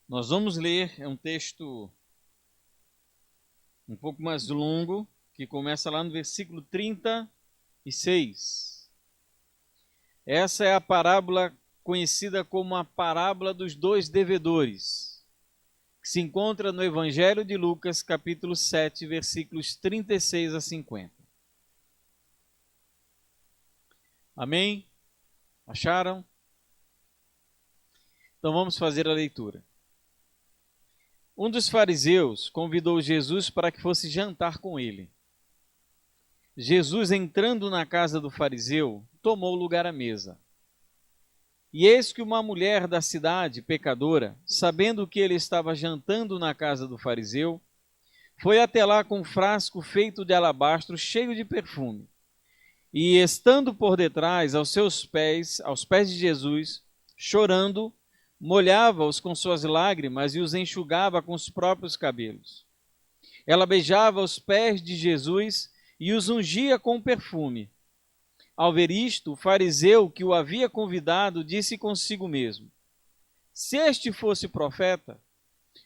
Nós vamos ler, é um texto um pouco mais longo, que começa lá no versículo 36. Essa é a parábola conhecida como a parábola dos dois devedores, que se encontra no Evangelho de Lucas, capítulo 7, versículos 36 a 50. Amém? Acharam? Então vamos fazer a leitura. Um dos fariseus convidou Jesus para que fosse jantar com ele. Jesus, entrando na casa do fariseu, tomou lugar à mesa. E eis que uma mulher da cidade, pecadora, sabendo que ele estava jantando na casa do fariseu, foi até lá com um frasco feito de alabastro cheio de perfume. E, estando por detrás, aos pés de Jesus, chorando, molhava-os com suas lágrimas e os enxugava com os próprios cabelos. Ela beijava os pés de Jesus e os ungia com perfume. Ao ver isto, o fariseu que o havia convidado disse consigo mesmo: se este fosse profeta,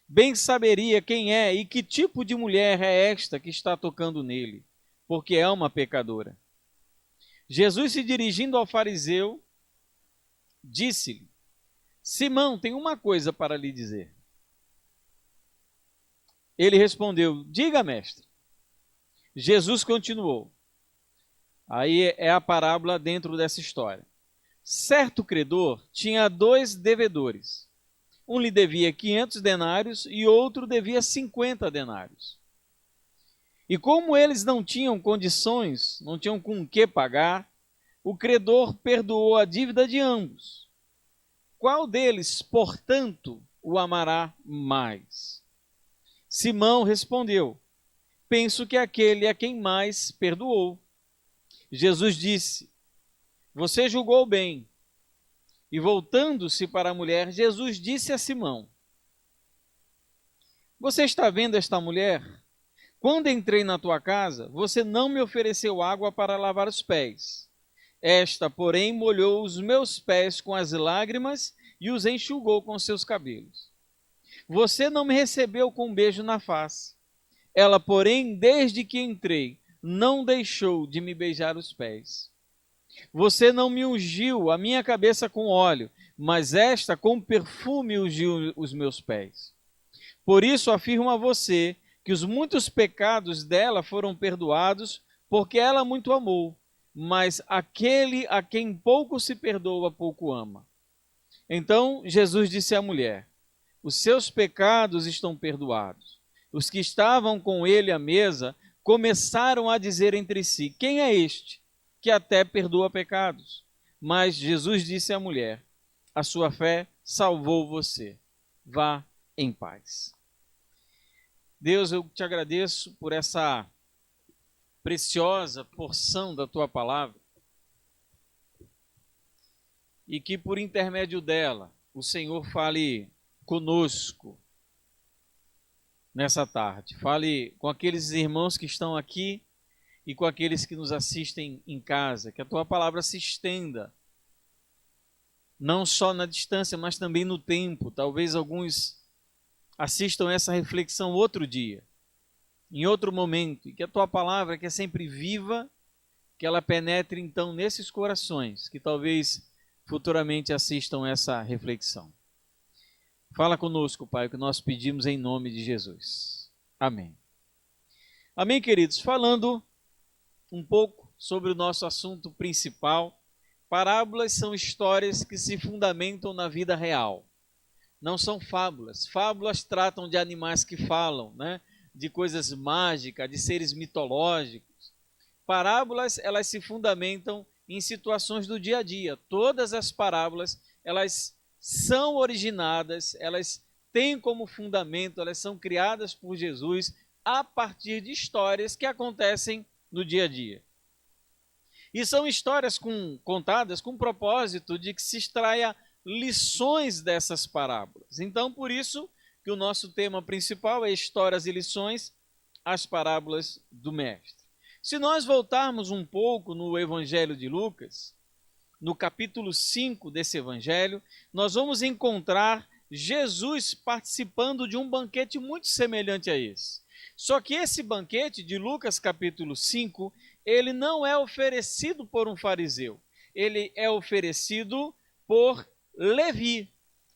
bem saberia quem é e que tipo de mulher é esta que está tocando nele, porque é uma pecadora. Jesus, se dirigindo ao fariseu, disse-lhe: Simão, tenho uma coisa para lhe dizer. Ele respondeu: diga, mestre. Jesus continuou. Aí é a parábola dentro dessa história. Certo credor tinha 2 devedores. Um lhe devia 500 denários e outro devia 50 denários. E como eles não tinham condições, não tinham com que pagar, o credor perdoou a dívida de ambos. Qual deles, portanto, o amará mais? Simão respondeu: penso que aquele a quem mais perdoou. Jesus disse: você julgou bem. E voltando-se para a mulher, Jesus disse a Simão: você está vendo esta mulher? Quando entrei na tua casa, você não me ofereceu água para lavar os pés. Esta, porém, molhou os meus pés com as lágrimas e os enxugou com seus cabelos. Você não me recebeu com um beijo na face. Ela, porém, desde que entrei, não deixou de me beijar os pés. Você não me ungiu a minha cabeça com óleo, mas esta com perfume ungiu os meus pés. Por isso afirmo a você que os muitos pecados dela foram perdoados, porque ela muito amou, mas aquele a quem pouco se perdoa, pouco ama. Então Jesus disse à mulher: os seus pecados estão perdoados. Os que estavam com ele à mesa começaram a dizer entre si: quem é este que até perdoa pecados? Mas Jesus disse à mulher: a sua fé salvou você. Vá em paz. Deus, eu te agradeço por essa preciosa porção da tua palavra e que por intermédio dela o Senhor fale conosco nessa tarde. Fale com aqueles irmãos que estão aqui e com aqueles que nos assistem em casa. Que a tua palavra se estenda, não só na distância, mas também no tempo. Talvez alguns assistam essa reflexão outro dia, em outro momento. E que a tua palavra, que é sempre viva, que ela penetre então nesses corações, que talvez futuramente assistam essa reflexão. Fala conosco, Pai, o que nós pedimos em nome de Jesus. Amém. Amém, queridos. Falando um pouco sobre o nosso assunto principal, parábolas são histórias que se fundamentam na vida real. Não são fábulas. Fábulas tratam de animais que falam, né? De coisas mágicas, de seres mitológicos. Parábolas, elas se fundamentam em situações do dia a dia. Todas as parábolas, elas são originadas, elas têm como fundamento, elas são criadas por Jesus a partir de histórias que acontecem no dia a dia. E são histórias contadas com o propósito de que se extraia lições dessas parábolas. Então, por isso que o nosso tema principal é histórias e lições, as parábolas do Mestre. Se nós voltarmos um pouco no Evangelho de Lucas, no capítulo 5 desse Evangelho, nós vamos encontrar Jesus participando de um banquete muito semelhante a esse. Só que esse banquete de Lucas capítulo 5, ele não é oferecido por um fariseu, ele é oferecido por Levi.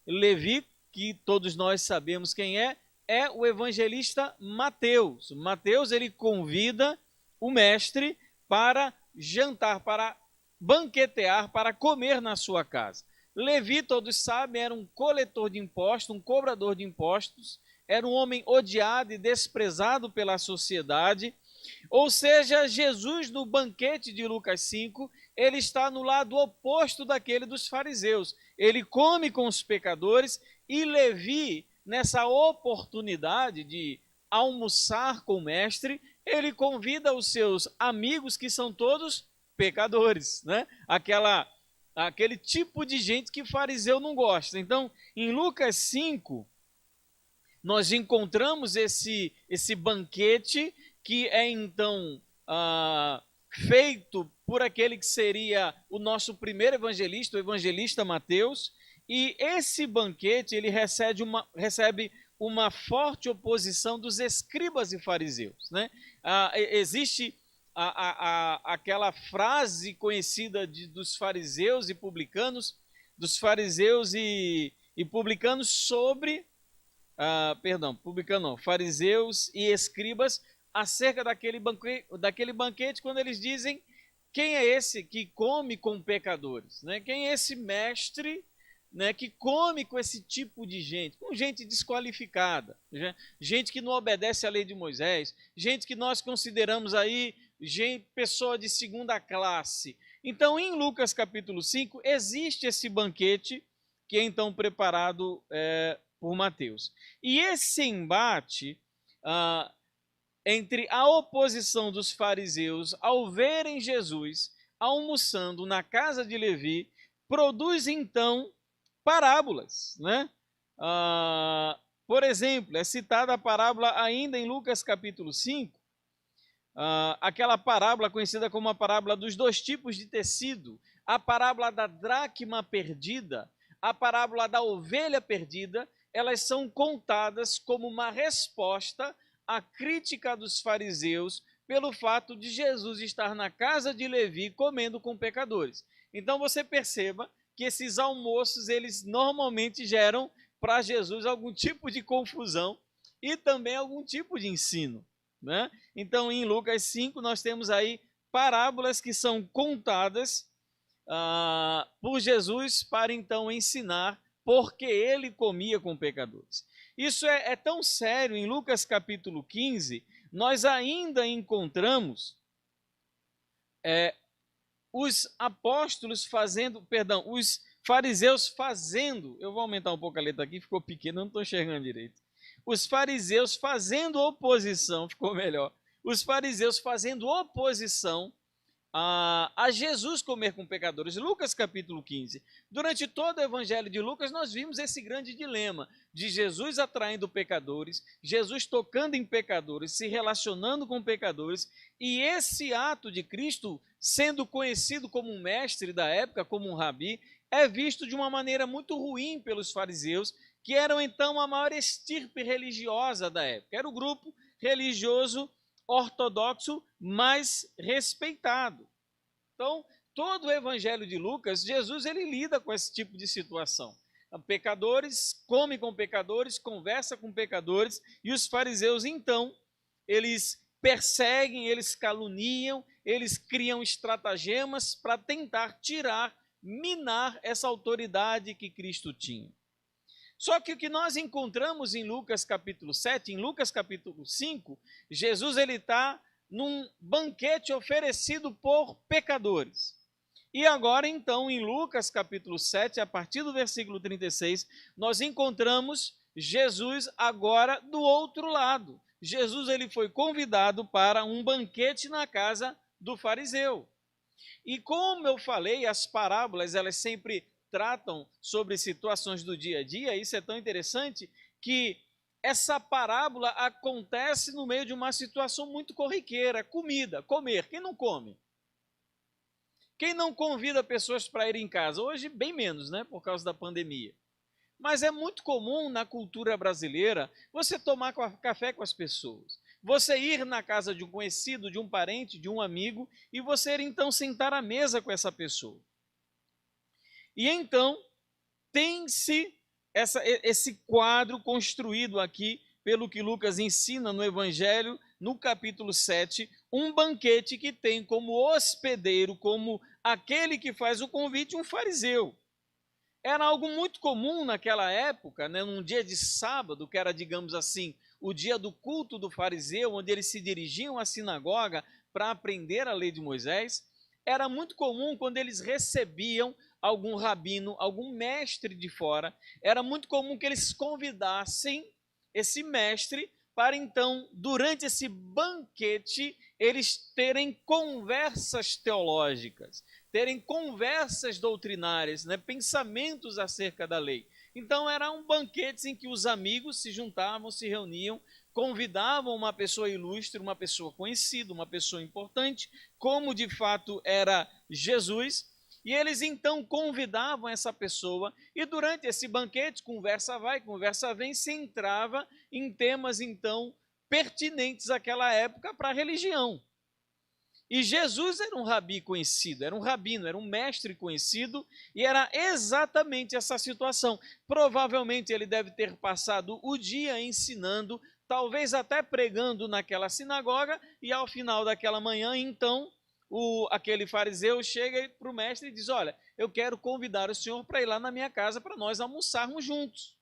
Levi, que todos nós sabemos quem é o evangelista Mateus. Mateus, ele convida o mestre para jantar, para banquetear, para comer na sua casa. Levi, todos sabem, era um coletor de impostos, um cobrador de impostos, era um homem odiado e desprezado pela sociedade. Ou seja, Jesus, no banquete de Lucas 5, ele está no lado oposto daquele dos fariseus. Ele come com os pecadores e Levi, nessa oportunidade de almoçar com o mestre, ele convida os seus amigos, que são todos pecadores, né? Aquele tipo de gente que fariseu não gosta. Então, em Lucas 5, nós encontramos esse banquete que é então feito por aquele que seria o nosso primeiro evangelista, o evangelista Mateus, e esse banquete ele recebe uma forte oposição dos escribas e fariseus, né? Existe aquela frase conhecida dos fariseus e publicanos, sobre fariseus e escribas acerca daquele banquete, quando eles dizem: quem é esse que come com pecadores? Né? Quem é esse mestre, né, que come com esse tipo de gente? Com gente desqualificada, gente que não obedece à lei de Moisés, gente que nós consideramos aí pessoa de segunda classe. Então, em Lucas capítulo 5, existe esse banquete que é então preparado por Mateus. E esse embate entre a oposição dos fariseus ao verem Jesus almoçando na casa de Levi, produz então parábolas, né? Por exemplo, é citada a parábola ainda em Lucas capítulo 5, aquela parábola conhecida como a parábola dos 2 tipos de tecido, a parábola da dracma perdida, a parábola da ovelha perdida. Elas são contadas como uma resposta à crítica dos fariseus pelo fato de Jesus estar na casa de Levi comendo com pecadores. Então você perceba que esses almoços, eles normalmente geram para Jesus algum tipo de confusão e também algum tipo de ensino, né? Então, em Lucas 5, nós temos aí parábolas que são contadas por Jesus para então ensinar porque ele comia com pecadores. Isso é tão sério. Em Lucas capítulo 15, nós ainda encontramos os fariseus fazendo, eu vou aumentar um pouco a letra aqui, ficou pequeno, não estou enxergando direito. Os fariseus fazendo oposição, ficou melhor. Os fariseus fazendo oposição a Jesus comer com pecadores. Lucas capítulo 15. Durante todo o evangelho de Lucas, nós vimos esse grande dilema de Jesus atraindo pecadores, Jesus tocando em pecadores, se relacionando com pecadores, e esse ato de Cristo, sendo conhecido como um mestre da época, como um rabi, é visto de uma maneira muito ruim pelos fariseus, que eram então a maior estirpe religiosa da época. Era o grupo religioso ortodoxo mais respeitado. Então, todo o evangelho de Lucas, Jesus ele lida com esse tipo de situação. Pecadores, come com pecadores, conversa com pecadores, e os fariseus então, eles perseguem, eles caluniam, eles criam estratagemas para tentar minar essa autoridade que Cristo tinha. Só que o que nós encontramos em Lucas capítulo 7, em Lucas capítulo 5, Jesus ele está num banquete oferecido por pecadores. E agora então em Lucas capítulo 7, a partir do versículo 36, nós encontramos Jesus agora do outro lado. Jesus ele foi convidado para um banquete na casa do fariseu. E como eu falei, as parábolas elas sempre tratam sobre situações do dia a dia. Isso é tão interessante que essa parábola acontece no meio de uma situação muito corriqueira: comida, comer. Quem não come? Quem não convida pessoas para ir em casa? Hoje, bem menos, né? Por causa da pandemia. Mas é muito comum na cultura brasileira você tomar café com as pessoas. Você ir na casa de um conhecido, de um parente, de um amigo, e você então sentar à mesa com essa pessoa. E então tem-se esse quadro construído aqui, pelo que Lucas ensina no Evangelho, no capítulo 7, um banquete que tem como hospedeiro, como aquele que faz o convite, um fariseu. Era algo muito comum naquela época, né, num dia de sábado, que era, digamos assim, o dia do culto do fariseu, onde eles se dirigiam à sinagoga para aprender a lei de Moisés. Era muito comum quando eles recebiam algum rabino, algum mestre de fora, era muito comum que eles convidassem esse mestre para então, durante esse banquete, eles terem conversas teológicas, terem conversas doutrinárias, né, pensamentos acerca da lei. Então, era um banquete em que os amigos se juntavam, se reuniam, convidavam uma pessoa ilustre, uma pessoa conhecida, uma pessoa importante, como de fato era Jesus, e eles então convidavam essa pessoa, e durante esse banquete, conversa vai, conversa vem, se entrava em temas então pertinentes àquela época para a religião. E Jesus era um rabi conhecido, era um rabino, era um mestre conhecido, e era exatamente essa situação. Provavelmente ele deve ter passado o dia ensinando, talvez até pregando naquela sinagoga, e ao final daquela manhã, então, aquele fariseu chega para o mestre e diz: olha, eu quero convidar o senhor para ir lá na minha casa para nós almoçarmos juntos.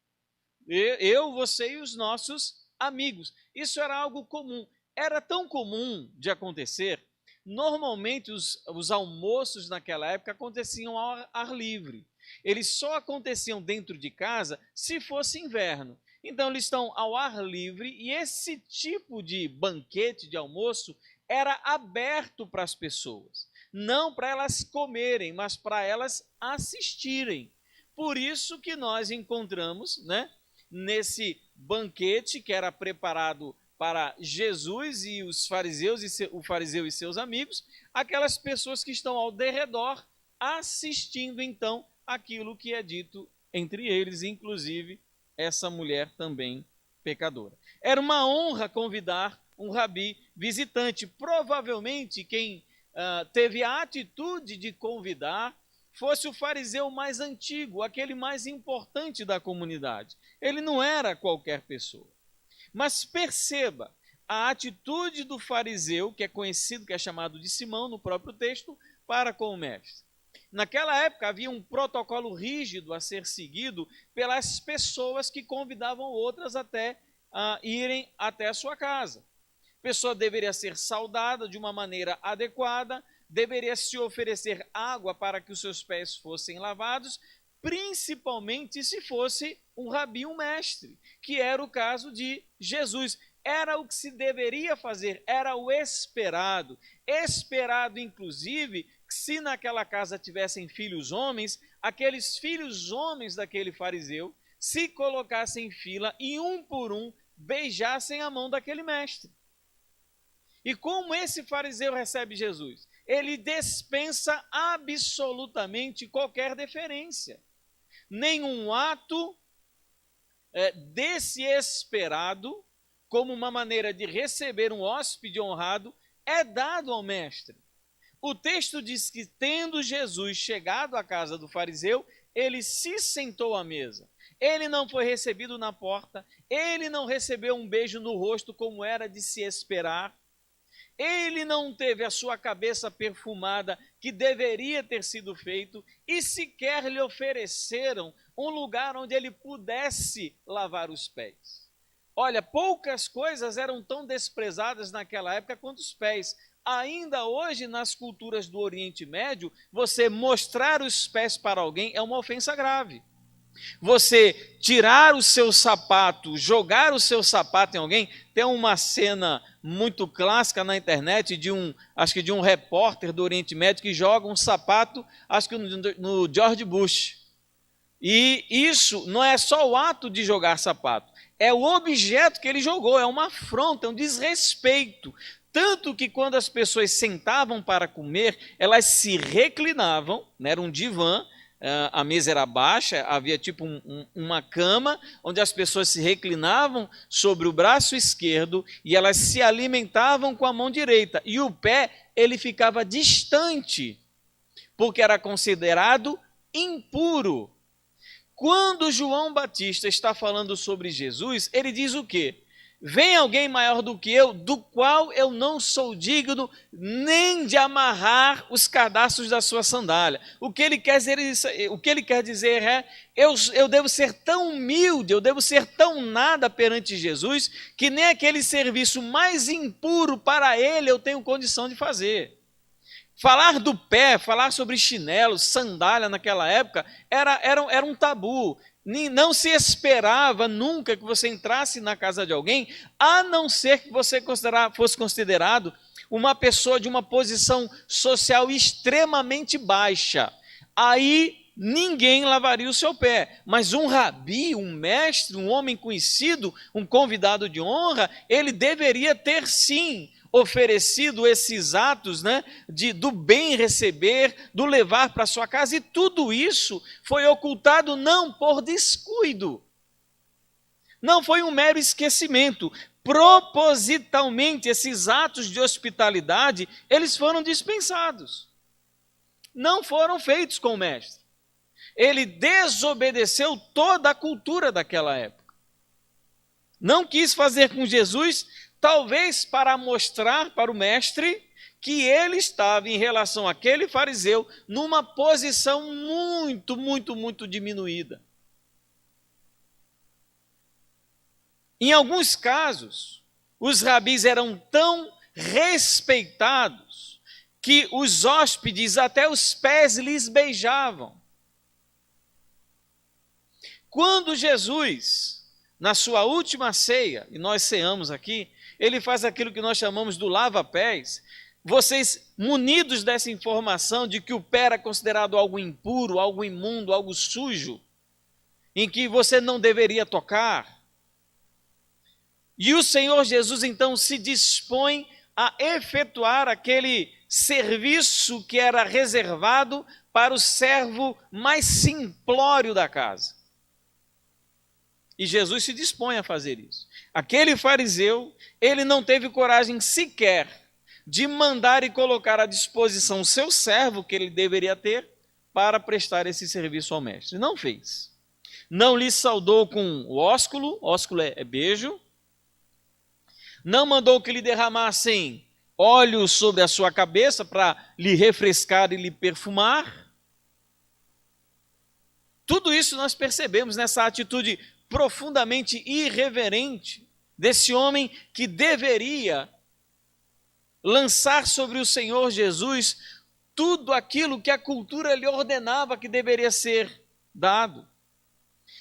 Eu, você e os nossos amigos. Isso era algo comum. Era tão comum de acontecer. Normalmente os almoços naquela época aconteciam ao ar livre. Eles só aconteciam dentro de casa se fosse inverno. Então eles estão ao ar livre e esse tipo de banquete de almoço era aberto para as pessoas. Não para elas comerem, mas para elas assistirem. Por isso que nós encontramos, né, nesse banquete que era preparado para Jesus e os fariseus, o fariseu e seus amigos, aquelas pessoas que estão ao derredor assistindo então aquilo que é dito entre eles, inclusive essa mulher também pecadora. Era uma honra convidar um rabi visitante. Provavelmente quem teve a atitude de convidar fosse o fariseu mais antigo, aquele mais importante da comunidade. Ele não era qualquer pessoa. Mas perceba, a atitude do fariseu, que é conhecido, que é chamado de Simão no próprio texto, para com o mestre. Naquela época havia um protocolo rígido a ser seguido pelas pessoas que convidavam outras até irem até a sua casa. A pessoa deveria ser saudada de uma maneira adequada, deveria se oferecer água para que os seus pés fossem lavados, principalmente se fosse um rabi, um mestre, que era o caso de Jesus. Era o que se deveria fazer, era o esperado. Esperado, inclusive, que se naquela casa tivessem filhos homens, aqueles filhos homens daquele fariseu se colocassem em fila e um por um beijassem a mão daquele mestre. E como esse fariseu recebe Jesus? Ele dispensa absolutamente qualquer deferência. Nenhum ato desse esperado, como uma maneira de receber um hóspede honrado, é dado ao mestre. O texto diz que, tendo Jesus chegado à casa do fariseu, ele se sentou à mesa. Ele não foi recebido na porta, ele não recebeu um beijo no rosto como era de se esperar, ele não teve a sua cabeça perfumada, que deveria ter sido feito, e sequer lhe ofereceram um lugar onde ele pudesse lavar os pés. Olha, poucas coisas eram tão desprezadas naquela época quanto os pés. Ainda hoje, nas culturas do Oriente Médio, você mostrar os pés para alguém é uma ofensa grave. Você tirar o seu sapato, jogar o seu sapato em alguém, tem uma cena muito clássica na internet acho que de um repórter do Oriente Médio que joga um sapato, acho que no George Bush. E isso não é só o ato de jogar sapato, é o objeto que ele jogou, é uma afronta, é um desrespeito. Tanto que quando as pessoas sentavam para comer, elas se reclinavam, né, era um divã, a mesa era baixa, havia tipo uma cama, onde as pessoas se reclinavam sobre o braço esquerdo e elas se alimentavam com a mão direita. E o pé, ele ficava distante, porque era considerado impuro. Quando João Batista está falando sobre Jesus, ele diz o quê? Vem alguém maior do que eu, do qual eu não sou digno nem de amarrar os cadastros da sua sandália. O que ele quer dizer é, eu devo ser tão humilde, eu devo ser tão nada perante Jesus, que nem aquele serviço mais impuro para ele eu tenho condição de fazer. Falar do pé, falar sobre chinelo, sandália naquela época, era um tabu. Não se esperava nunca que você entrasse na casa de alguém, a não ser que você fosse considerado uma pessoa de uma posição social extremamente baixa. Aí ninguém lavaria o seu pé. Mas um rabi, um mestre, um homem conhecido, um convidado de honra, ele deveria ter sim oferecido esses atos, né, do bem receber, do levar para sua casa, e tudo isso foi ocultado não por descuido, não foi um mero esquecimento. Propositalmente esses atos de hospitalidade, eles foram dispensados, não foram feitos com o mestre. Ele desobedeceu toda a cultura daquela época, não quis fazer com Jesus, talvez para mostrar para o mestre que ele estava, em relação àquele fariseu, numa posição muito diminuída. Em alguns casos, os rabis eram tão respeitados que os hóspedes até os pés lhes beijavam. Quando Jesus, na sua última ceia, e nós ceamos aqui, ele faz aquilo que nós chamamos do lava-pés. Vocês, munidos dessa informação de que o pé era considerado algo impuro, algo imundo, algo sujo, em que você não deveria tocar. E o Senhor Jesus, então, se dispõe a efetuar aquele serviço que era reservado para o servo mais simplório da casa. E Jesus se dispõe a fazer isso. Aquele fariseu, ele não teve coragem sequer de mandar e colocar à disposição o seu servo, que ele deveria ter, para prestar esse serviço ao mestre. Não fez. Não lhe saudou com o ósculo é beijo. Não mandou que lhe derramassem óleo sobre a sua cabeça para lhe refrescar e lhe perfumar. Tudo isso nós percebemos nessa atitude profundamente irreverente desse homem que deveria lançar sobre o Senhor Jesus tudo aquilo que a cultura lhe ordenava que deveria ser dado.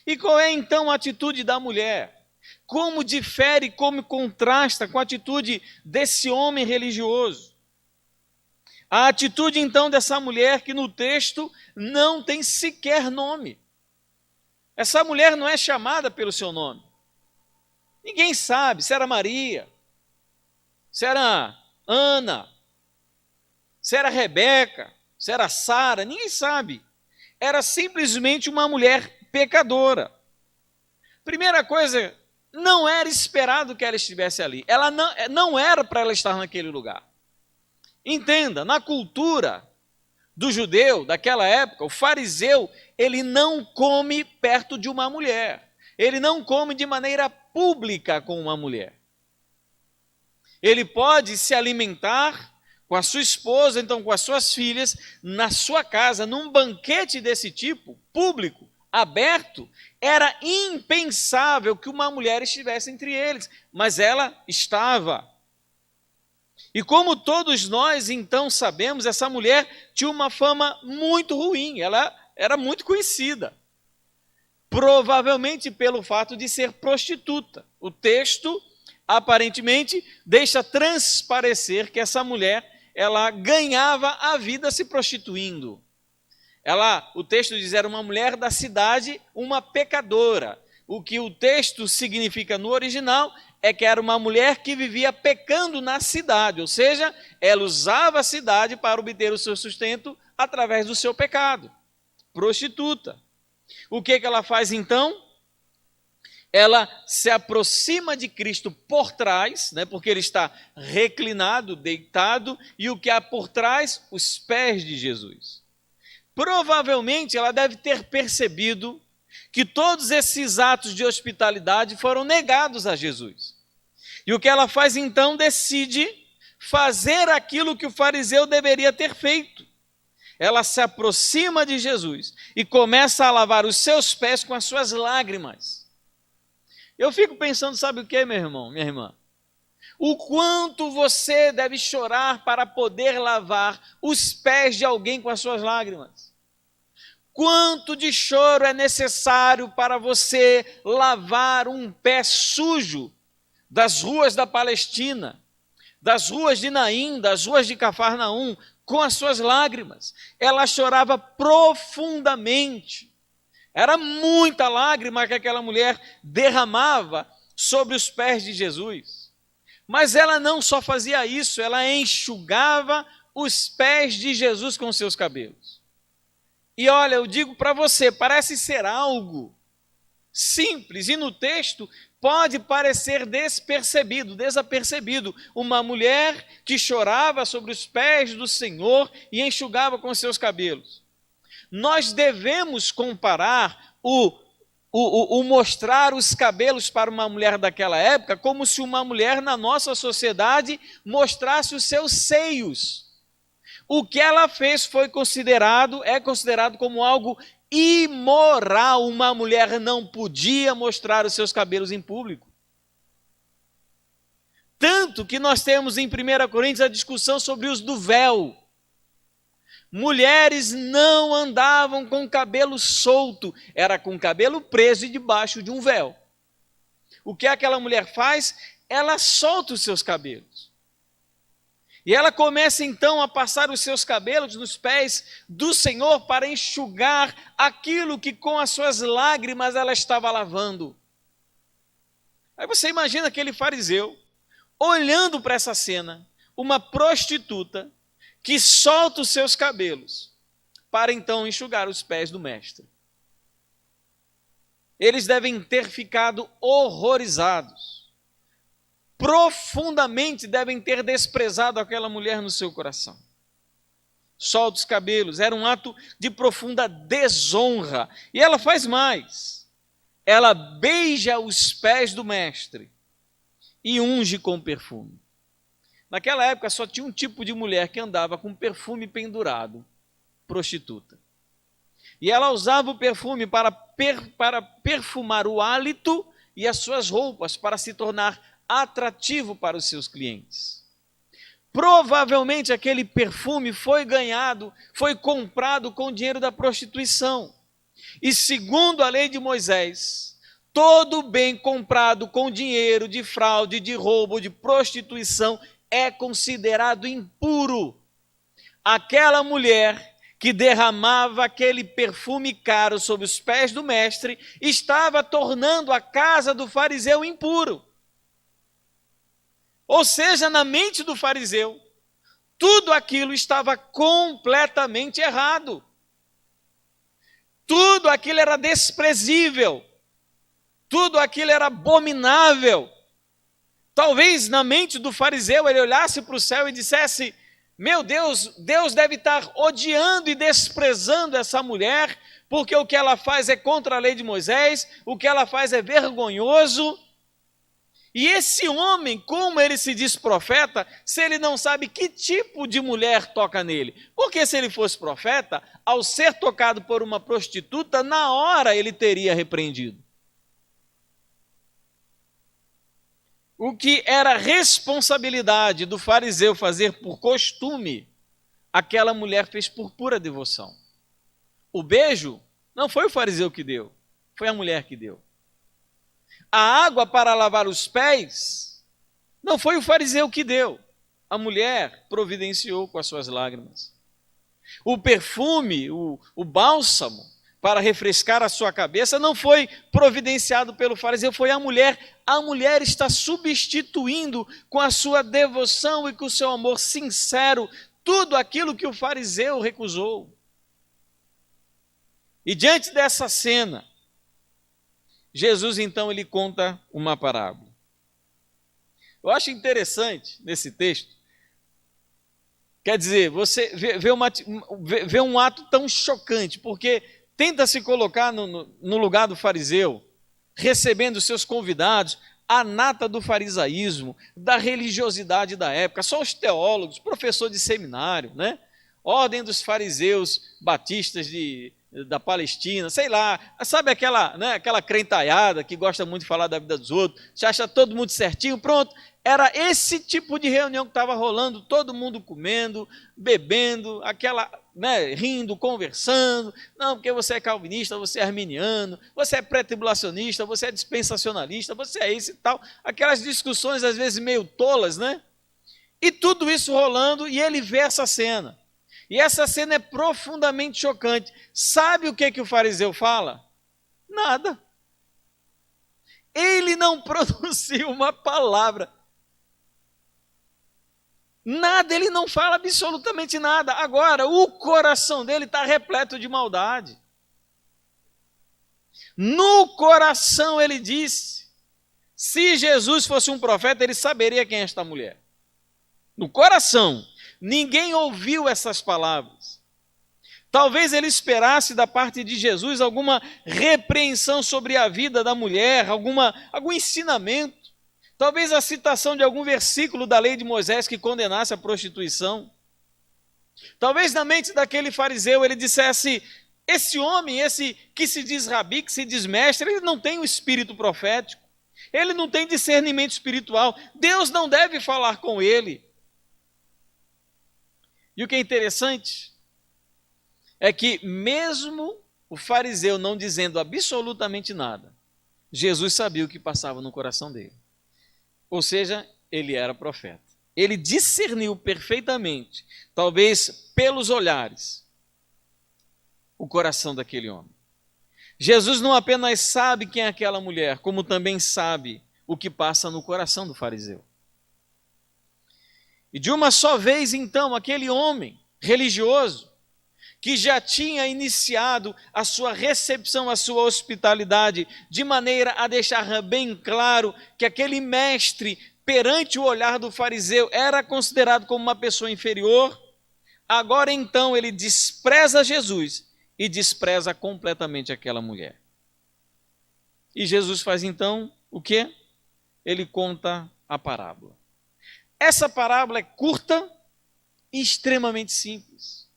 E qual é então a atitude da mulher? Como difere, como contrasta com a atitude desse homem religioso? A atitude então dessa mulher que no texto não tem sequer nome. Essa mulher não é chamada pelo seu nome. Ninguém sabe se era Maria, se era Ana, se era Rebeca, se era Sara, ninguém sabe. Era simplesmente uma mulher pecadora. Primeira coisa, não era esperado que ela estivesse ali. Ela não era para ela estar naquele lugar. Entenda, na cultura do judeu daquela época, o fariseu, ele não come perto de uma mulher. Ele não come de maneira pública com uma mulher. Ele pode se alimentar com a sua esposa, então com as suas filhas, na sua casa, num banquete desse tipo, público, aberto. Era impensável que uma mulher estivesse entre eles, mas ela estava. E como todos nós então sabemos, essa mulher tinha uma fama muito ruim, ela era muito conhecida. Provavelmente pelo fato de ser prostituta. O texto, aparentemente, deixa transparecer que essa mulher, ela ganhava a vida se prostituindo. O texto diz, era uma mulher da cidade, uma pecadora. O que o texto significa no original é que era uma mulher que vivia pecando na cidade, ou seja, ela usava a cidade para obter o seu sustento através do seu pecado. prostituta. O que ela faz então? Ela se aproxima de Cristo por trás, né, porque ele está reclinado, deitado, e o que há por trás? Os pés de Jesus. Provavelmente ela deve ter percebido que todos esses atos de hospitalidade foram negados a Jesus. E o que ela faz então? Decide fazer aquilo que o fariseu deveria ter feito. Ela se aproxima de Jesus e começa a lavar os seus pés com as suas lágrimas. Eu fico pensando, sabe o que, meu irmão, minha irmã? O quanto você deve chorar para poder lavar os pés de alguém com as suas lágrimas. Quanto de choro é necessário para você lavar um pé sujo das ruas da Palestina, das ruas de Naim, das ruas de Cafarnaum, com as suas lágrimas? Ela chorava profundamente. Era muita lágrima que aquela mulher derramava sobre os pés de Jesus. Mas ela não só fazia isso, ela enxugava os pés de Jesus com seus cabelos. E olha, eu digo para você, parece ser algo simples, e no texto pode parecer desapercebido. Uma mulher que chorava sobre os pés do Senhor e enxugava com seus cabelos. Nós devemos comparar o mostrar os cabelos para uma mulher daquela época como se uma mulher na nossa sociedade mostrasse os seus seios. O que ela fez é considerado como algo imoral. Uma mulher não podia mostrar os seus cabelos em público. Tanto que nós temos em 1 Coríntios a discussão sobre o uso do véu. Mulheres não andavam com cabelo solto, era com cabelo preso e debaixo de um véu. O que aquela mulher faz? Ela solta os seus cabelos. E ela começa então a passar os seus cabelos nos pés do Senhor para enxugar aquilo que com as suas lágrimas ela estava lavando. Aí você imagina aquele fariseu olhando para essa cena, uma prostituta que solta os seus cabelos para então enxugar os pés do mestre. Eles devem ter ficado horrorizados. Profundamente devem ter desprezado aquela mulher no seu coração. Solta os cabelos, era um ato de profunda desonra. E ela faz mais. Ela beija os pés do mestre e unge com perfume. Naquela época só tinha um tipo de mulher que andava com perfume pendurado, prostituta. E ela usava o perfume para perfumar o hálito e as suas roupas, para se tornar atrativo para os seus clientes. Provavelmente aquele perfume foi comprado com o dinheiro da prostituição. E segundo a lei de Moisés, todo bem comprado com dinheiro de fraude, de roubo, de prostituição é considerado impuro. Aquela mulher que derramava aquele perfume caro sobre os pés do mestre estava tornando a casa do fariseu impuro. Ou seja, na mente do fariseu, tudo aquilo estava completamente errado. Tudo aquilo era desprezível. Tudo aquilo era abominável. Talvez na mente do fariseu ele olhasse para o céu e dissesse: meu Deus, Deus deve estar odiando e desprezando essa mulher, porque o que ela faz é contra a lei de Moisés, o que ela faz é vergonhoso. E esse homem, como ele se diz profeta, se ele não sabe que tipo de mulher toca nele? Porque se ele fosse profeta, ao ser tocado por uma prostituta, na hora ele teria repreendido. O que era responsabilidade do fariseu fazer por costume, aquela mulher fez por pura devoção. O beijo não foi o fariseu que deu, foi a mulher que deu. A água para lavar os pés não foi o fariseu que deu, a mulher providenciou com as suas lágrimas. O perfume, o bálsamo para refrescar a sua cabeça não foi providenciado pelo fariseu, foi a mulher. A mulher está substituindo com a sua devoção e com o seu amor sincero tudo aquilo que o fariseu recusou. E diante dessa cena, Jesus então ele conta uma parábola. Eu acho interessante nesse texto, quer dizer, você vê um ato tão chocante, porque tenta se colocar no lugar do fariseu, recebendo seus convidados, a nata do farisaísmo, da religiosidade da época, só os teólogos, professor de seminário, né? Ordem dos fariseus batistas da Palestina, sei lá, sabe aquela crentaiada que gosta muito de falar da vida dos outros, se acha todo mundo certinho, pronto. Era esse tipo de reunião que estava rolando, todo mundo comendo, bebendo, rindo, conversando. Não, porque você é calvinista, você é arminiano, você é pré-tribulacionista, você é dispensacionalista, você é isso e tal. Aquelas discussões às vezes meio tolas, né? E tudo isso rolando e ele vê essa cena. E essa cena é profundamente chocante. Sabe o que o fariseu fala? Nada. Ele não pronunciou uma palavra. Nada, ele não fala absolutamente nada. Agora, o coração dele está repleto de maldade. No coração ele disse, se Jesus fosse um profeta, ele saberia quem é esta mulher. No coração, ninguém ouviu essas palavras. Talvez ele esperasse da parte de Jesus alguma repreensão sobre a vida da mulher, algum ensinamento. Talvez a citação de algum versículo da lei de Moisés que condenasse a prostituição. Talvez na mente daquele fariseu ele dissesse, esse homem, esse que se diz rabi, que se diz mestre, ele não tem o espírito profético, ele não tem discernimento espiritual, Deus não deve falar com ele. E o que é interessante é que mesmo o fariseu não dizendo absolutamente nada, Jesus sabia o que passava no coração dele. Ou seja, ele era profeta. Ele discerniu perfeitamente, talvez pelos olhares, o coração daquele homem. Jesus não apenas sabe quem é aquela mulher, como também sabe o que passa no coração do fariseu. E de uma só vez, então, aquele homem religioso, que já tinha iniciado a sua recepção, a sua hospitalidade, de maneira a deixar bem claro que aquele mestre, perante o olhar do fariseu, era considerado como uma pessoa inferior, agora então ele despreza Jesus e despreza completamente aquela mulher. E Jesus faz então o quê? Ele conta a parábola. Essa parábola é curta e extremamente simples.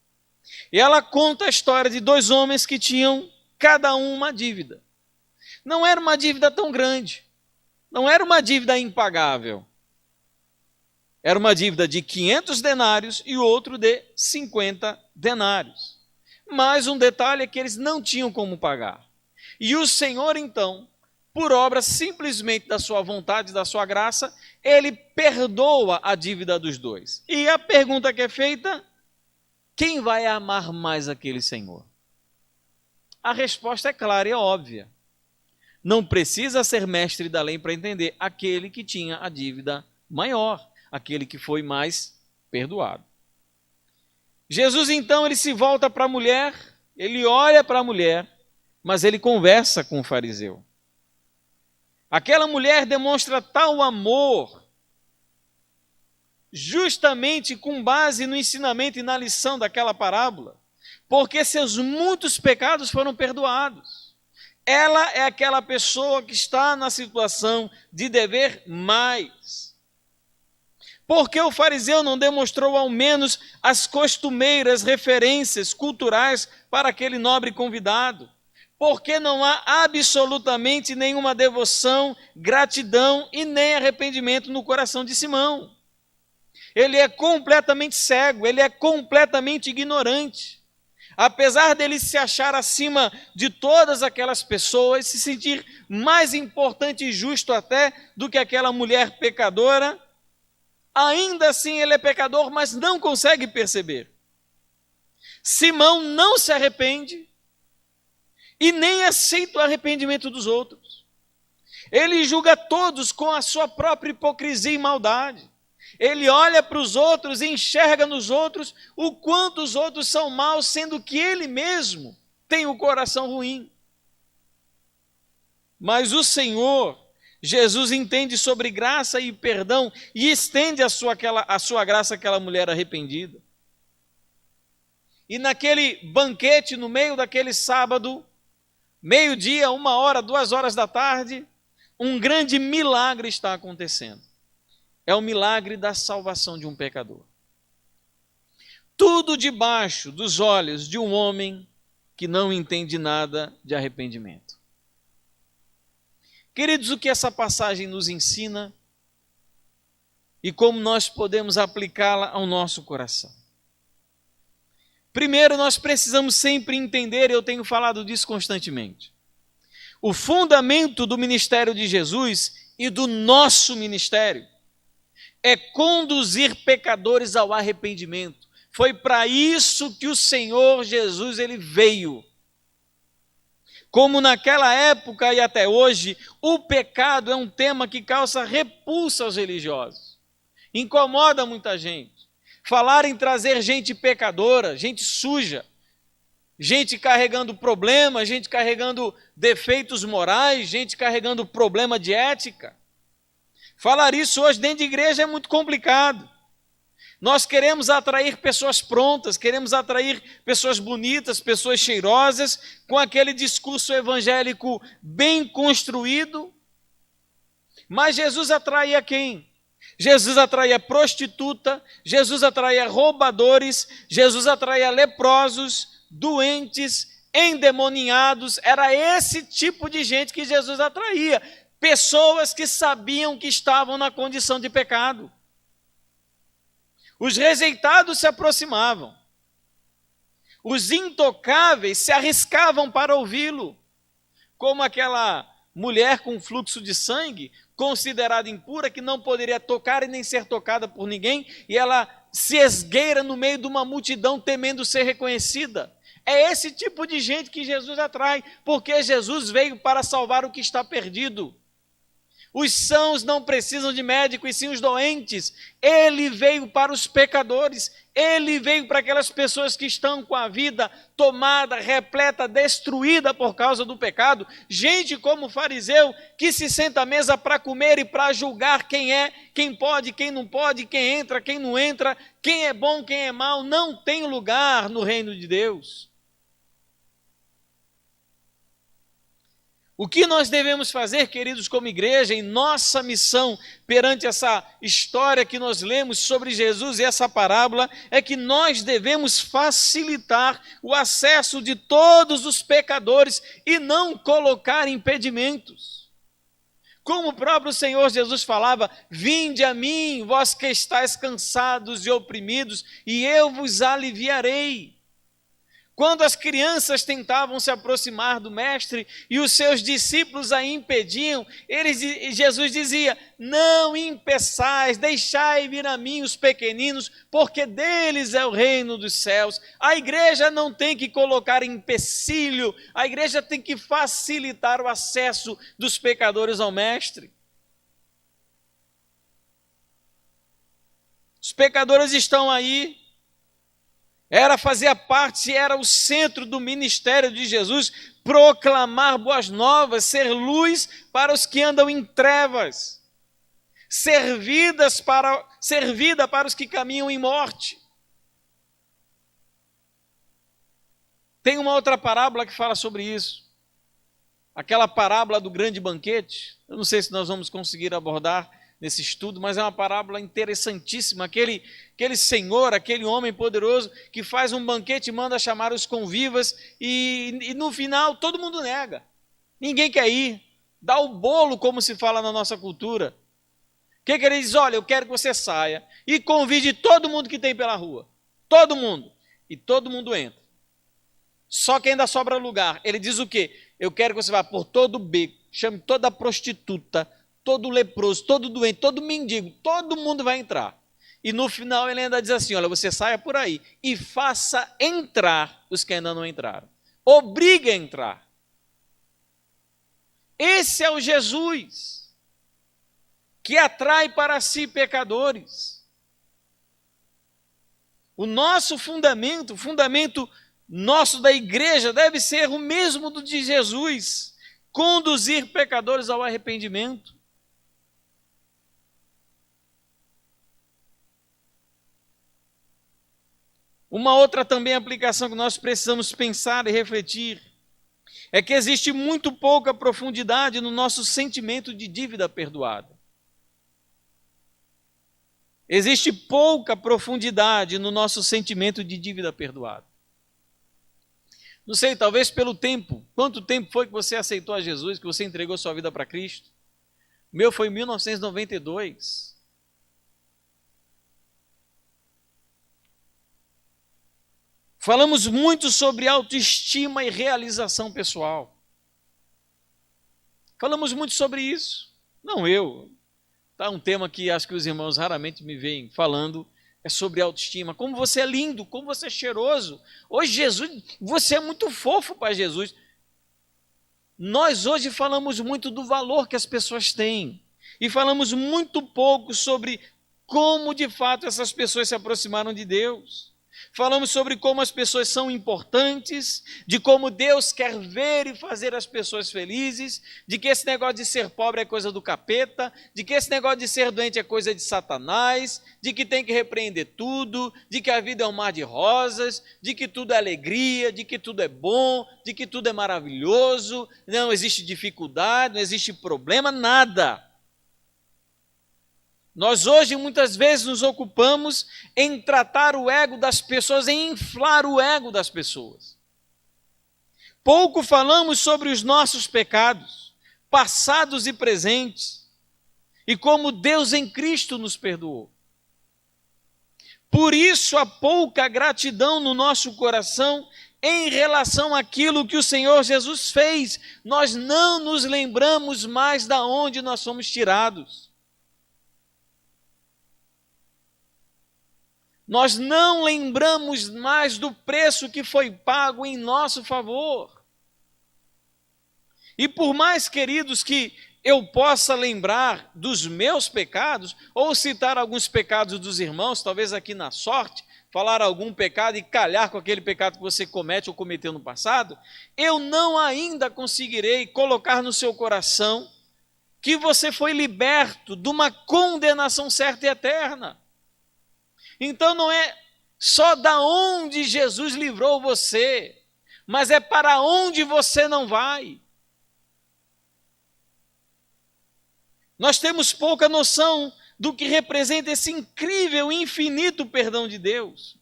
E ela conta a história de dois homens que tinham cada um uma dívida. Não era uma dívida tão grande, não era uma dívida impagável. Era uma dívida de 500 denários e outro de 50 denários. Mas um detalhe é que eles não tinham como pagar. E o Senhor, então, por obra simplesmente da sua vontade, da sua graça, ele perdoa a dívida dos dois. E a pergunta que é feita, quem vai amar mais aquele Senhor? A resposta é clara e óbvia. Não precisa ser mestre da lei para entender, aquele que tinha a dívida maior, aquele que foi mais perdoado. Jesus então ele se volta para a mulher, ele olha para a mulher, mas ele conversa com o fariseu. Aquela mulher demonstra tal amor, justamente com base no ensinamento e na lição daquela parábola, porque seus muitos pecados foram perdoados. Ela é aquela pessoa que está na situação de dever mais. Porque o fariseu não demonstrou ao menos as costumeiras referências culturais para aquele nobre convidado? Porque não há absolutamente nenhuma devoção, gratidão e nem arrependimento no coração de Simão. Ele é completamente cego, ele é completamente ignorante. Apesar dele se achar acima de todas aquelas pessoas, se sentir mais importante e justo até do que aquela mulher pecadora, ainda assim ele é pecador, mas não consegue perceber. Simão não se arrepende e nem aceita o arrependimento dos outros. Ele julga todos com a sua própria hipocrisia e maldade. Ele olha para os outros e enxerga nos outros o quanto os outros são maus, sendo que ele mesmo tem o coração ruim. Mas o Senhor, Jesus, entende sobre graça e perdão e estende a sua graça àquela mulher arrependida. E naquele banquete, no meio daquele sábado, meio-dia, 1h, 2h da tarde, um grande milagre está acontecendo. É o milagre da salvação de um pecador. Tudo debaixo dos olhos de um homem que não entende nada de arrependimento. Queridos, o que essa passagem nos ensina e como nós podemos aplicá-la ao nosso coração? Primeiro, nós precisamos sempre entender, eu tenho falado disso constantemente, o fundamento do ministério de Jesus e do nosso ministério é conduzir pecadores ao arrependimento. Foi para isso que o Senhor Jesus ele veio. Como naquela época e até hoje, o pecado é um tema que causa repulsa aos religiosos. Incomoda muita gente. Falar em trazer gente pecadora, gente suja, gente carregando problemas, gente carregando defeitos morais, gente carregando problema de ética. Falar isso hoje dentro de igreja é muito complicado. Nós queremos atrair pessoas prontas, queremos atrair pessoas bonitas, pessoas cheirosas, com aquele discurso evangélico bem construído. Mas Jesus atraía quem? Jesus atraía prostituta, Jesus atraía roubadores, Jesus atraía leprosos, doentes, endemoniados. Era esse tipo de gente que Jesus atraía. Pessoas que sabiam que estavam na condição de pecado. Os rejeitados se aproximavam. Os intocáveis se arriscavam para ouvi-lo. Como aquela mulher com fluxo de sangue, considerada impura, que não poderia tocar e nem ser tocada por ninguém, e ela se esgueira no meio de uma multidão temendo ser reconhecida. É esse tipo de gente que Jesus atrai, porque Jesus veio para salvar o que está perdido. Os sãos não precisam de médico, e sim os doentes. Ele veio para os pecadores. Ele veio para aquelas pessoas que estão com a vida tomada, repleta, destruída por causa do pecado. Gente como o fariseu, que se senta à mesa para comer e para julgar quem é, quem pode, quem não pode, quem entra, quem não entra, quem é bom, quem é mau, não tem lugar no reino de Deus. O que nós devemos fazer, queridos, como igreja, em nossa missão perante essa história que nós lemos sobre Jesus e essa parábola, é que nós devemos facilitar o acesso de todos os pecadores e não colocar impedimentos. Como o próprio Senhor Jesus falava: vinde a mim, vós que estáis cansados e oprimidos, e eu vos aliviarei. Quando as crianças tentavam se aproximar do mestre e os seus discípulos a impediam, Jesus dizia: não impeçais, deixai vir a mim os pequeninos, porque deles é o reino dos céus. A igreja não tem que colocar empecilho, a igreja tem que facilitar o acesso dos pecadores ao mestre. Os pecadores estão aí. Fazia parte, era o centro do ministério de Jesus, proclamar boas novas, ser luz para os que andam em trevas, servida para os que caminham em morte. Tem uma outra parábola que fala sobre isso, aquela parábola do grande banquete. Eu não sei se nós vamos conseguir abordar nesse estudo, mas é uma parábola interessantíssima. Aquele senhor, aquele homem poderoso que faz um banquete e manda chamar os convivas e no final todo mundo nega. Ninguém quer ir. Dá o bolo, como se fala na nossa cultura. O que ele diz? Olha, eu quero que você saia e convide todo mundo que tem pela rua. Todo mundo. E todo mundo entra. Só que ainda sobra lugar. Ele diz o quê? Eu quero que você vá por todo o beco, chame toda a prostituta, todo leproso, todo doente, todo mendigo, todo mundo vai entrar. E no final ele ainda diz assim: olha, você saia por aí e faça entrar os que ainda não entraram. Obrigue a entrar. Esse é o Jesus que atrai para si pecadores. O nosso fundamento nosso da igreja deve ser o mesmo do de Jesus, conduzir pecadores ao arrependimento. Uma outra também aplicação que nós precisamos pensar e refletir é que existe muito pouca profundidade no nosso sentimento de dívida perdoada. Existe pouca profundidade no nosso sentimento de dívida perdoada. Não sei, talvez pelo tempo. Quanto tempo foi que você aceitou a Jesus, que você entregou sua vida para Cristo? O meu foi em 1992. Falamos muito sobre autoestima e realização pessoal. Falamos muito sobre isso. Não eu. Tá um tema que acho que os irmãos raramente me veem falando, é sobre autoestima. Como você é lindo, como você é cheiroso. Hoje Jesus, você é muito fofo para Jesus. Nós hoje falamos muito do valor que as pessoas têm. E falamos muito pouco sobre como de fato essas pessoas se aproximaram de Deus. Falamos sobre como as pessoas são importantes, de como Deus quer ver e fazer as pessoas felizes, de que esse negócio de ser pobre é coisa do capeta, de que esse negócio de ser doente é coisa de Satanás, de que tem que repreender tudo, de que a vida é um mar de rosas, de que tudo é alegria, de que tudo é bom, de que tudo é maravilhoso, não existe dificuldade, não existe problema, nada. Nós hoje muitas vezes nos ocupamos em tratar o ego das pessoas, em inflar o ego das pessoas. Pouco falamos sobre os nossos pecados, passados e presentes, e como Deus em Cristo nos perdoou. Por isso há pouca gratidão no nosso coração em relação àquilo que o Senhor Jesus fez. Nós não nos lembramos mais de onde nós fomos tirados. Nós não lembramos mais do preço que foi pago em nosso favor. E por mais, queridos, que eu possa lembrar dos meus pecados, ou citar alguns pecados dos irmãos, talvez aqui na sorte, falar algum pecado e calhar com aquele pecado que você comete ou cometeu no passado, eu não ainda conseguirei colocar no seu coração que você foi liberto de uma condenação certa e eterna. Então não é só da onde Jesus livrou você, mas é para onde você não vai. Nós temos pouca noção do que representa esse incrível e infinito perdão de Deus.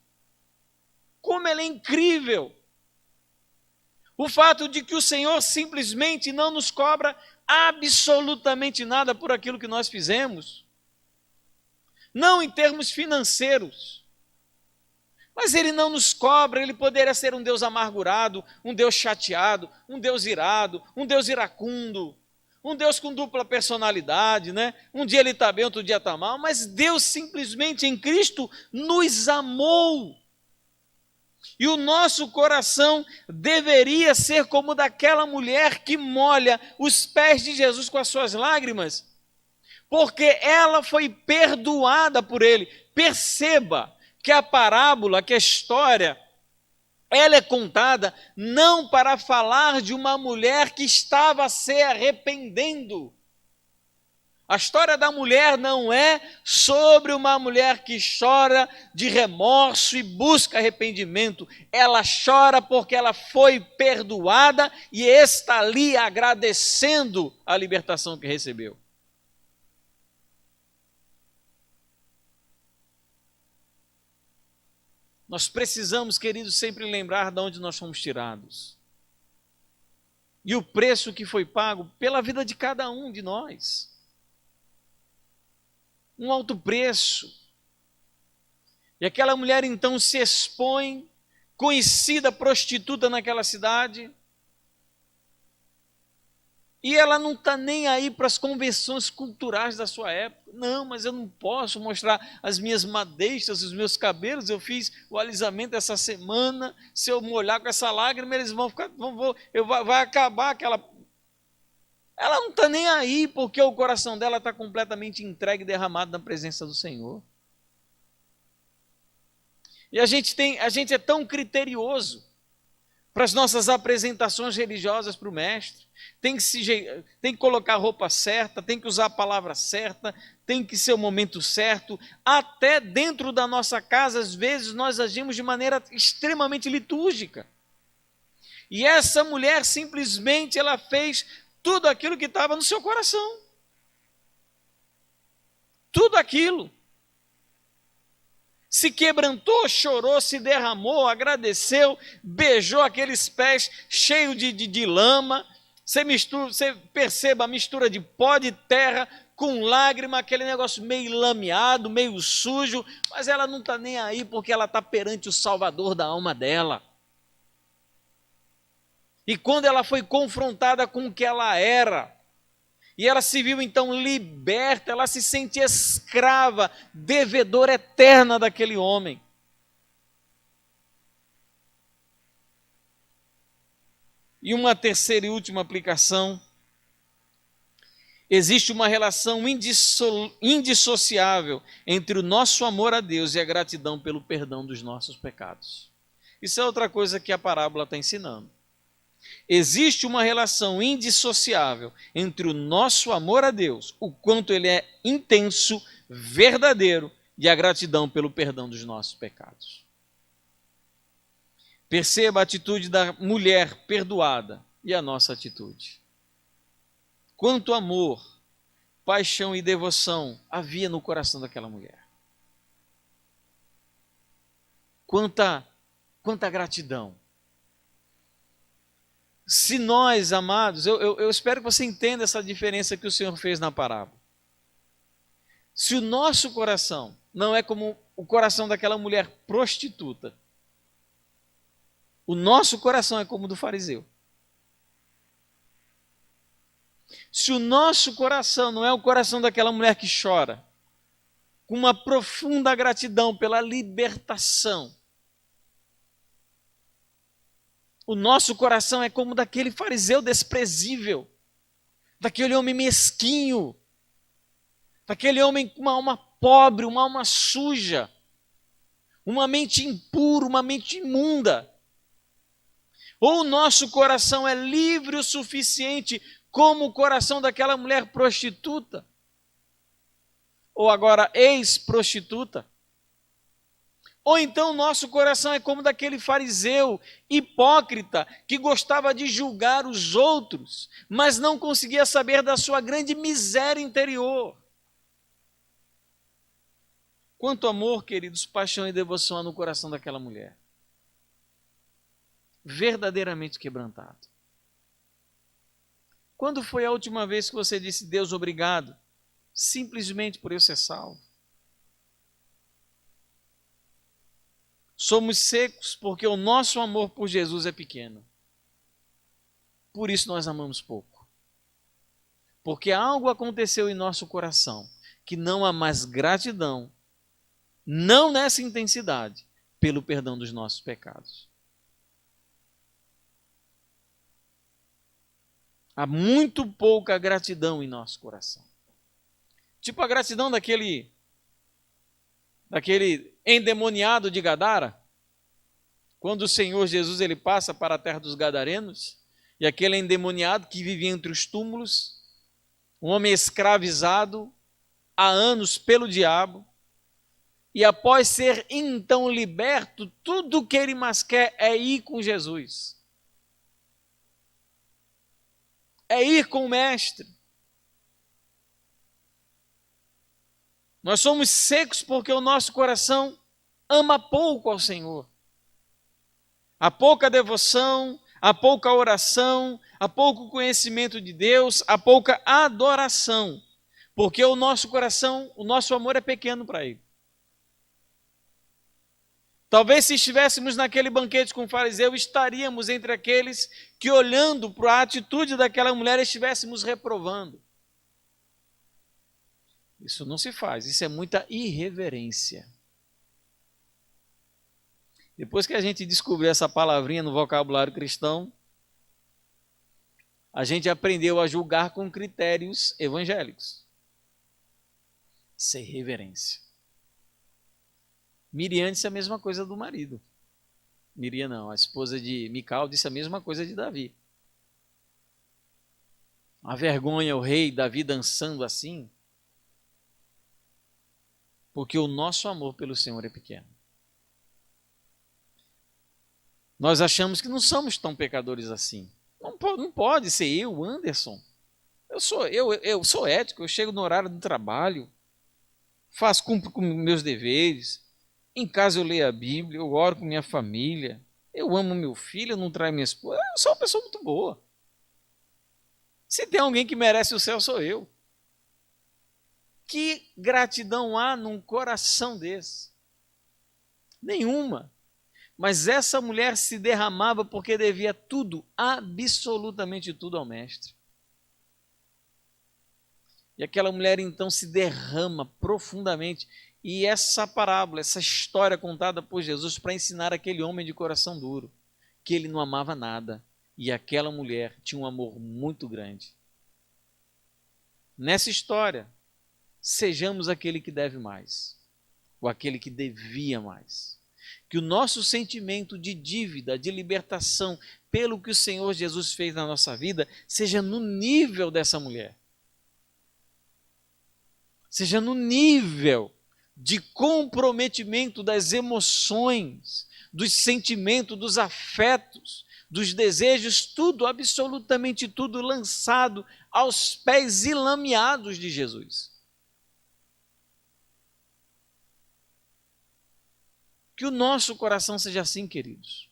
Como ele é incrível! O fato de que o Senhor simplesmente não nos cobra absolutamente nada por aquilo que nós fizemos. Não em termos financeiros, mas Ele não nos cobra. Ele poderia ser um Deus amargurado, um Deus chateado, um Deus irado, um Deus iracundo, um Deus com dupla personalidade, né? Um dia Ele está bem, outro dia está mal, mas Deus simplesmente em Cristo nos amou. E o nosso coração deveria ser como daquela mulher que molha os pés de Jesus com as suas lágrimas, porque ela foi perdoada por ele. Perceba que a parábola, que a história, ela é contada não para falar de uma mulher que estava se arrependendo. A história da mulher não é sobre uma mulher que chora de remorso e busca arrependimento. Ela chora porque ela foi perdoada e está ali agradecendo a libertação que recebeu. Nós precisamos, queridos, sempre lembrar de onde nós fomos tirados. E o preço que foi pago pela vida de cada um de nós. Um alto preço. E aquela mulher então se expõe, conhecida prostituta naquela cidade, e ela não está nem aí para as convenções culturais da sua época. Não, mas eu não posso mostrar as minhas madeixas, os meus cabelos, eu fiz o alisamento essa semana, se eu molhar com essa lágrima, eles vão ficar, vai acabar aquela... Ela não está nem aí, porque o coração dela está completamente entregue e derramado na presença do Senhor. E a gente é tão criterioso. para as nossas apresentações religiosas para o mestre. Tem que colocar a roupa certa, tem que usar a palavra certa, tem que ser o momento certo. Até dentro da nossa casa, às vezes, nós agimos de maneira extremamente litúrgica. E essa mulher simplesmente ela fez tudo aquilo que estava no seu coração. Tudo aquilo. Se quebrantou, chorou, se derramou, agradeceu, beijou aqueles pés cheios de lama. Você perceba a mistura de pó de terra com lágrima, aquele negócio meio lameado, meio sujo, mas ela não está nem aí porque ela está perante o Salvador da alma dela. E quando ela foi confrontada com o que ela era, e ela se viu então liberta, ela se sente escrava, devedora eterna daquele homem. E uma terceira e última aplicação: existe uma relação indissociável entre o nosso amor a Deus e a gratidão pelo perdão dos nossos pecados. Isso é outra coisa que a parábola está ensinando. Existe uma relação indissociável entre o nosso amor a Deus, o quanto ele é intenso, verdadeiro, e a gratidão pelo perdão dos nossos pecados. Perceba a atitude da mulher perdoada e a nossa atitude. Quanto amor, paixão e devoção havia no coração daquela mulher. Quanta gratidão. Se nós, amados, eu espero que você entenda essa diferença que o Senhor fez na parábola. Se o nosso coração não é como o coração daquela mulher prostituta, o nosso coração é como o do fariseu. Se o nosso coração não é o coração daquela mulher que chora, com uma profunda gratidão pela libertação, o nosso coração é como daquele fariseu desprezível, daquele homem mesquinho, daquele homem com uma alma pobre, uma alma suja, uma mente impura, uma mente imunda. Ou o nosso coração é livre o suficiente como o coração daquela mulher prostituta, ou agora ex-prostituta. Ou então o nosso coração é como daquele fariseu hipócrita que gostava de julgar os outros, mas não conseguia saber da sua grande miséria interior. Quanto amor, queridos, paixão e devoção há no coração daquela mulher. Verdadeiramente quebrantado. Quando foi a última vez que você disse, Deus, obrigado, simplesmente por eu ser salvo? Somos secos porque o nosso amor por Jesus é pequeno. Por isso nós amamos pouco. Porque algo aconteceu em nosso coração que não há mais gratidão, não nessa intensidade, pelo perdão dos nossos pecados. Há muito pouca gratidão em nosso coração. Tipo a gratidão daquele endemoniado de Gadara, quando o Senhor Jesus ele passa para a terra dos Gadarenos, e aquele endemoniado que vivia entre os túmulos, um homem escravizado há anos pelo diabo, e após ser então liberto, tudo o que ele mais quer é ir com Jesus. É ir com o Mestre. Nós somos secos porque o nosso coração ama pouco ao Senhor. Há pouca devoção, há pouca oração, há pouco conhecimento de Deus, há pouca adoração. Porque o nosso coração, o nosso amor é pequeno para Ele. Talvez se estivéssemos naquele banquete com o fariseu, estaríamos entre aqueles que, olhando para a atitude daquela mulher, estivéssemos reprovando. Isso não se faz, isso é muita irreverência. Depois que a gente descobriu essa palavrinha no vocabulário cristão, a gente aprendeu a julgar com critérios evangélicos. Isso é irreverência. Miriam disse a mesma coisa do marido. Miriam não, a esposa de Mical disse a mesma coisa de Davi. A vergonha, o rei Davi dançando assim, porque o nosso amor pelo Senhor é pequeno. Nós achamos que não somos tão pecadores assim. Não pode ser eu, Anderson. Eu sou ético, eu chego no horário do trabalho, cumpro com meus deveres. Em casa eu leio a Bíblia, eu oro com minha família, eu amo meu filho, eu não traio minha esposa. Eu sou uma pessoa muito boa. Se tem alguém que merece o céu, sou eu. Que gratidão há num coração desse? Nenhuma. Mas essa mulher se derramava porque devia tudo, absolutamente tudo ao mestre. E aquela mulher então se derrama profundamente. E essa parábola, essa história contada por Jesus para ensinar aquele homem de coração duro, que ele não amava nada. E aquela mulher tinha um amor muito grande. Nessa história, sejamos aquele que deve mais, ou aquele que devia mais. Que o nosso sentimento de dívida, de libertação, pelo que o Senhor Jesus fez na nossa vida, seja no nível dessa mulher. Seja no nível de comprometimento das emoções, dos sentimentos, dos afetos, dos desejos, tudo, absolutamente tudo lançado aos pés ilameados de Jesus. Que o nosso coração seja assim, queridos.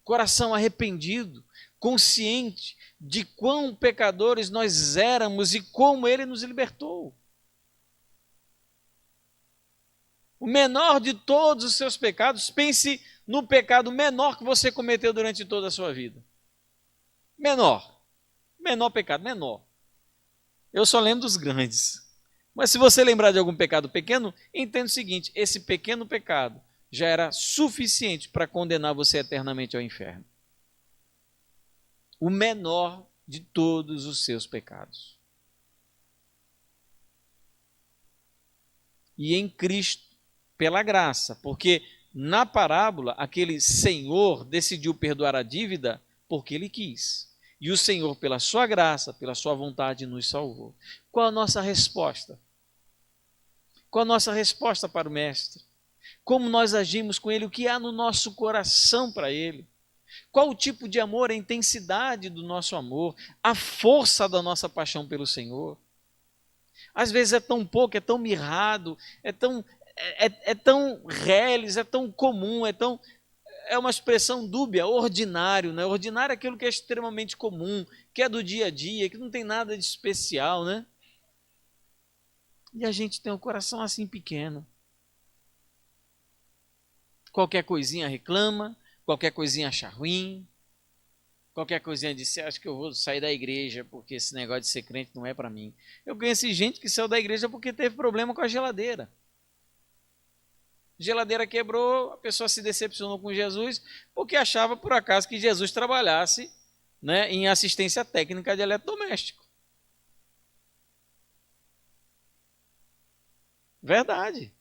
Coração arrependido, consciente de quão pecadores nós éramos e como Ele nos libertou. O menor de todos os seus pecados, pense no pecado menor que você cometeu durante toda a sua vida. Menor. Menor pecado, menor. Eu só lembro dos grandes. Mas se você lembrar de algum pecado pequeno, entenda o seguinte: esse pequeno pecado já era suficiente para condenar você eternamente ao inferno. O menor de todos os seus pecados. E em Cristo, pela graça, porque na parábola aquele senhor decidiu perdoar a dívida porque ele quis. E o Senhor, pela sua graça, pela sua vontade, nos salvou. Qual a nossa resposta? Qual a nossa resposta para o Mestre? Como nós agimos com Ele? O que há no nosso coração para Ele? Qual o tipo de amor, a intensidade do nosso amor, a força da nossa paixão pelo Senhor? Às vezes é tão pouco, é tão mirrado, é tão reles, é tão comum, é uma expressão dúbia, ordinário, né? Ordinário é aquilo que é extremamente comum, que é do dia a dia, que não tem nada de especial, né? E a gente tem um coração assim pequeno. Qualquer coisinha reclama, qualquer coisinha acha ruim, qualquer coisinha diz, acho que eu vou sair da igreja porque esse negócio de ser crente não é para mim. Eu conheci gente que saiu da igreja porque teve problema com a geladeira. Geladeira quebrou, a pessoa se decepcionou com Jesus porque achava por acaso que Jesus trabalhasse, né, em assistência técnica de eletrodoméstico. Verdade.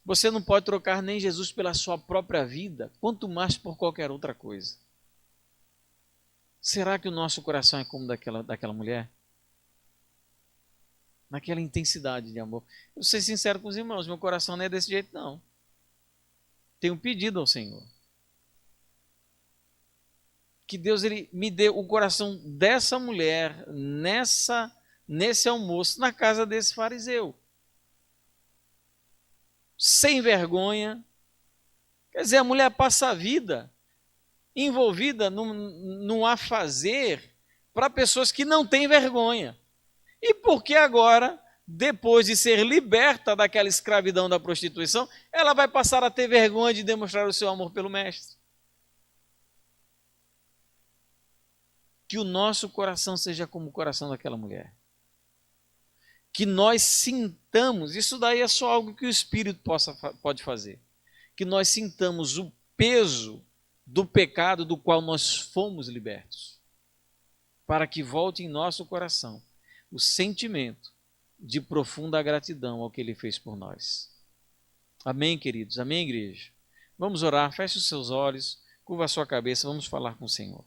Você não pode trocar nem Jesus pela sua própria vida, quanto mais por qualquer outra coisa. Será que o nosso coração é como daquela mulher? Naquela intensidade de amor. Eu vou ser sincero com os irmãos, meu coração não é desse jeito, não. Tenho pedido ao Senhor que Deus ele me dê o coração dessa mulher nesse almoço na casa desse fariseu. Sem vergonha. Quer dizer, a mulher passa a vida envolvida num afazer para pessoas que não têm vergonha. E por que agora, depois de ser liberta daquela escravidão da prostituição, ela vai passar a ter vergonha de demonstrar o seu amor pelo Mestre? Que o nosso coração seja como o coração daquela mulher. Que nós sintamos, isso daí é só algo que o Espírito pode fazer. Que nós sintamos o peso do pecado do qual nós fomos libertos. Para que volte em nosso coração o sentimento de profunda gratidão ao que Ele fez por nós. Amém, queridos? Amém, igreja? Vamos orar, feche os seus olhos, curva a sua cabeça, vamos falar com o Senhor.